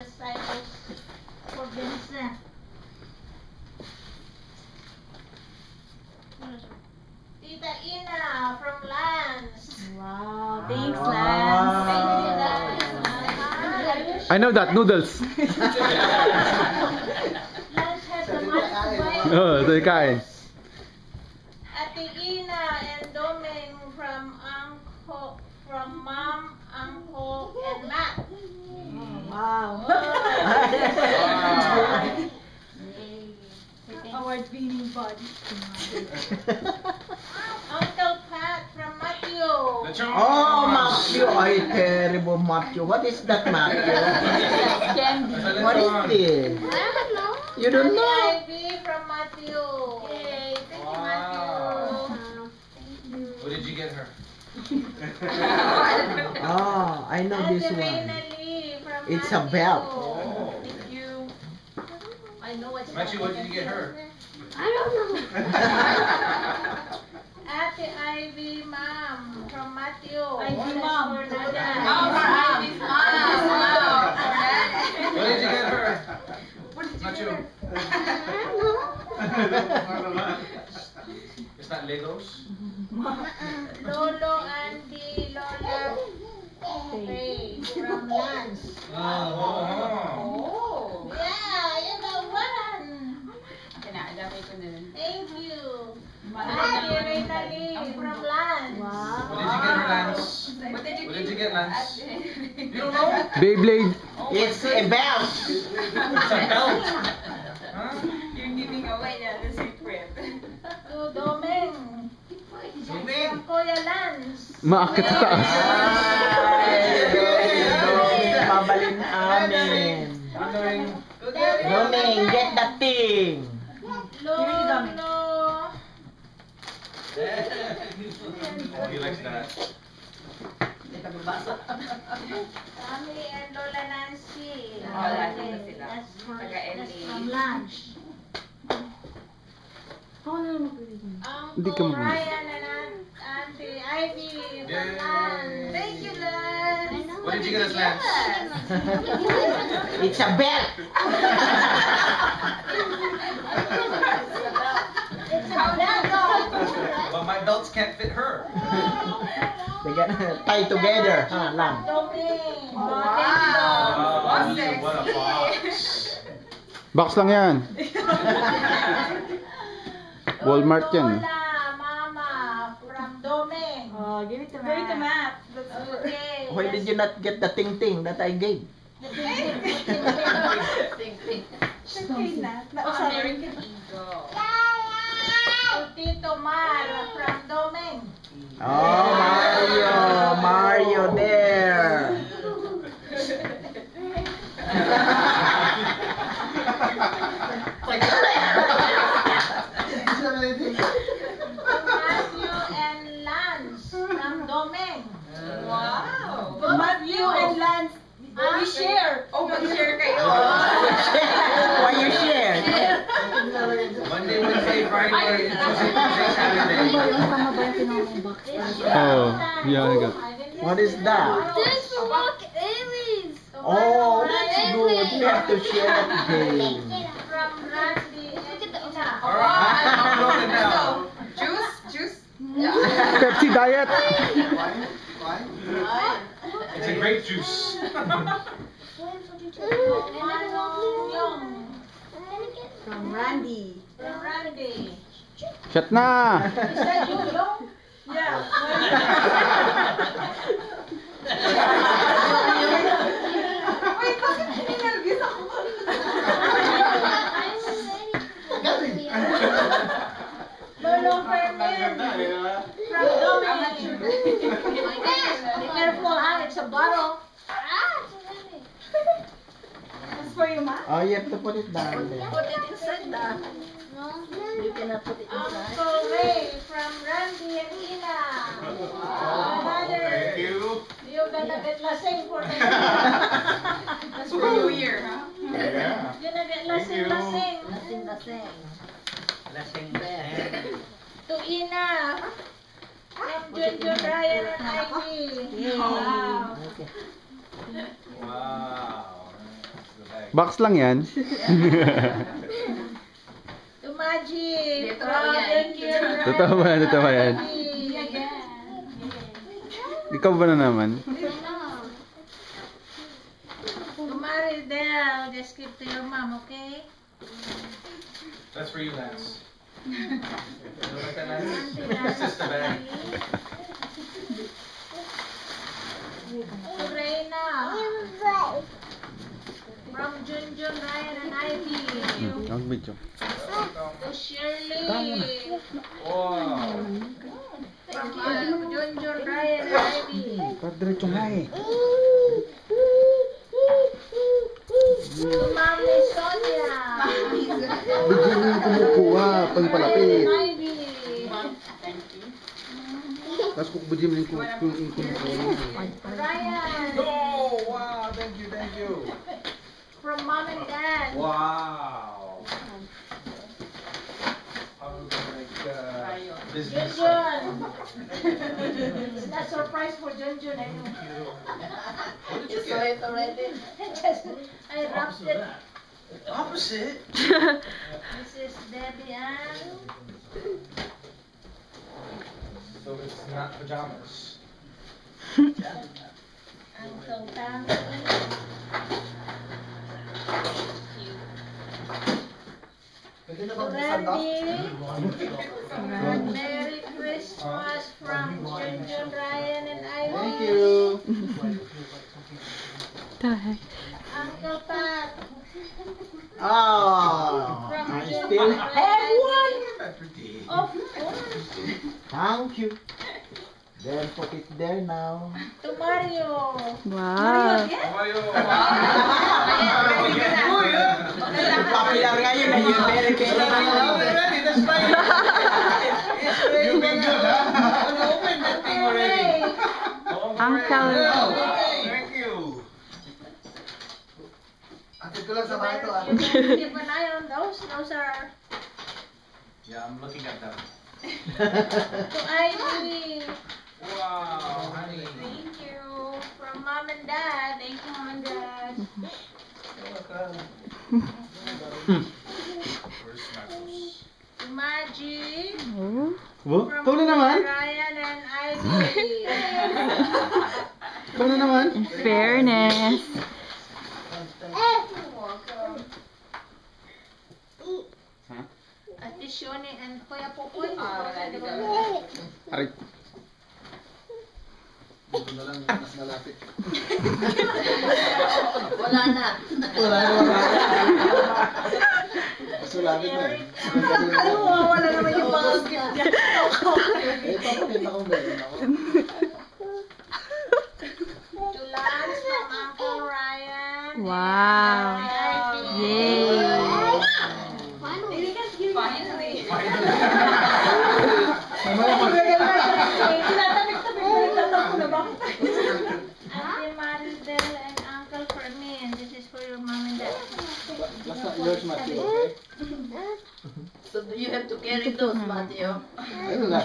For Vincent. Tita Ina from Lance. Wow, thanks, Lance. Thank you, Lance. I know that, noodles. Lance has the money to buy. Oh, ito kain. Ate Ina and Doming from Mom, Uncle, and Matt. Wow. Award-winning body. Uncle Pat from Matthew. Oh, Matthew. Ay, terrible Matthew. What is that, Matthew? Candy. What is this? I don't know. You don't know? Ivy from Matthew. Yay, thank you, Matthew. What did you get her? Oh, I know this Ate one. Reina Lee from It's a Matthew. belt. Thank you. I know it's Matthew, what did you get her? I don't know. Ate Ivy Mom from Matthew. Ivy Mom. For Nana. Ivy's mom. Wow. What did you get her? Matthew. It's not Legos? Lolo, Andy, Lola, Faye from Lance. Oh. Yeah, you got one. Kinaalapay ko na rin. Thank you. Ate Reina Lee from Lance. Wow. What did you get her, Lance? What did you get, Lance? You don't know? Beyblade. It's a belt. It's a belt. Huh? You're giving away the secret. To Domeng. Domeng. From Kuya Lance. Maakit sa taas. Ay, mabalin amin. Doming, get that thing. Lolo. He likes that. Family and Lola Nancy. Lola Nancy sila. That's from Taga-LA. lunch. Hindi ka Uncle mag- Ryan and Auntie Ivy from Yay. Lance. Thank you, Lance. What did you get us, Lance? It's a belt. It's a belt. But my belts can't fit her. They get tied together. Huh, lang. Doming. Wow, what a box. Box lang yan. Walmart yan. Lola, Mama from Doming. Oh, give it to Matt. Give it to Matt. Okay. Why did you not get the ting-ting that I gave? American Eagle. To Tito Mar from Doming. Oh, Mario there. Matthew and Lance from Doming. Wow. Matthew and Lance. We share. Oh, mag-share kayo. Why you share? Monday, Wednesday, Friday, Tuesday, Saturday. Oh, yeah, I got. What is that? This will walk aliens. Oh, that's good. We have to share that game. From Randy and Ina. Alright, I'm rolling now. Juice. Pepsi diet. It's a grape juice. From Randy. From Randy. Shut na. Is that you, Long? Wait, bakit ninervous ako? Lolo Fermin from Doming. Be careful, ha? It's a bottle. That's for you, Matt? Oh, you have to put it down there. Put it inside the... You cannot put it inside. Uncle Ray from Randy and Ina. Mother, you. you're gonna get lasing for me. That's for New Year, huh? Yeah. You're gonna get lasing. To Ina. From Junjun, Ryan, and Ivy. Wow. Wow. Box lang yan. Tumaji. Totoo ba? Totoo ba yan? Ikaw ba na naman? Tumari Del, just give to your mom, okay? That's for you, Lance. You know what that, Lance? It's just a bag. Reina. From Junjun, Ryan, and Ivy. Ang video. To Shirley. Wow. From Junjun, Ryan, and Ivy. Diretso nga eh. To Mami Sonia. Bigyan mo yung kumukuha pag palapit. Ryan, Ivy. Tapos kung bigyan mo yung kumukuha. Ryan. Oh, wow. Thank you, thank you. From Mom and Dad. Wow. How are we gonna make business? Junjun. It's not surprise for Junjun anyway. What did you get? I wrapped it. Opposite. This is Debbie Ann. So it's not pajamas. Uncle Tammy. Randy. Merry Christmas from Junjun, Ryan, and Ivy. Thank you. Uncle Pat. Ah, From I Junjun, still Ryan, have one. Birthday. Of course. Thank you. Then put it there now. To Mario. Wow. Mario. Popular ngayon na yun. Very, very Already, that's fine. You've been good, huh? I'm gonna open that thing already. Uncle. Thank you. Atid ko lang sa bahay to. You better keep an eye on those. Those are Yeah, I'm looking at them. to Ivy. Wow, honey. Thank you. From Mom and Dad. Thank you, Mom and Dad. Where's Marcos? To Maggie. Oh, From ikaw na naman? Ryan and Ivy. Ikaw na naman? Fairness. Ate Shoni and Kuya Pupoy. Aray. Wala na. Sulamit na eh. Wala naman yung mga gift niya. Ito, pakita ko meron ako. To Lance from Uncle Ryan. Wow. And Ivy. Yay. Finally. Tinatabik-tabik ko nagtatampo na bakit? Ate Maribel and Uncle Fermin. This is for your mom and dad. Basta yours, Matthew, okay? So do you have to carry those, Matthew? Ayun na,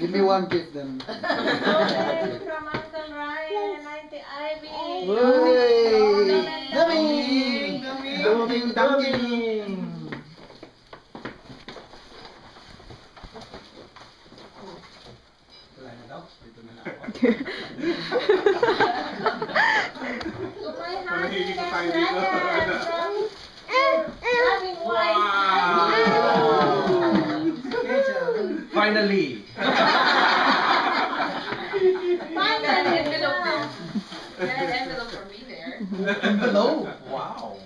give me one gift then. Okay, from Uncle Ryan and Auntie Ivy. Hooray! Duming! Duming! Duming! To my honey and Ryan from having wife. Finally. Finally. There's an envelope for me there. Hello! Wow.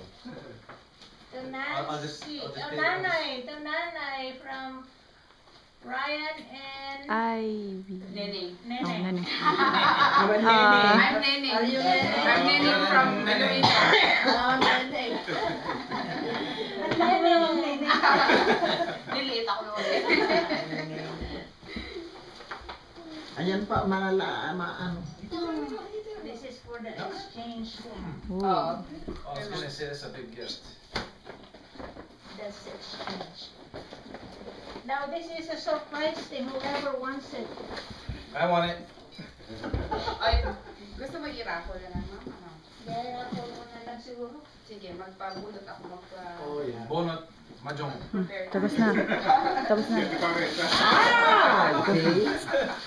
To I'll just Nancy. take To this. Nanay from Ryan and Ivy. Nene. Oh, Nene. nene. I'm Nene. Are you Nene? I'm Nene from Nene. Oh, Nene. Niliit ako naman. Ayan pa, ano. This is for the exchange. Ooh. I was gonna say that's a big gift. That's exchange. Now this is a surprise thing. Whoever wants it. I want it. Ay, gusto mo i-raffle na lang, ma'am? Ano? Dahil ako muna lang siguro. Sige, magpabulot ako Oh, yeah. Bonot, mahjong. Tapos na. Tapos na. Ah, see?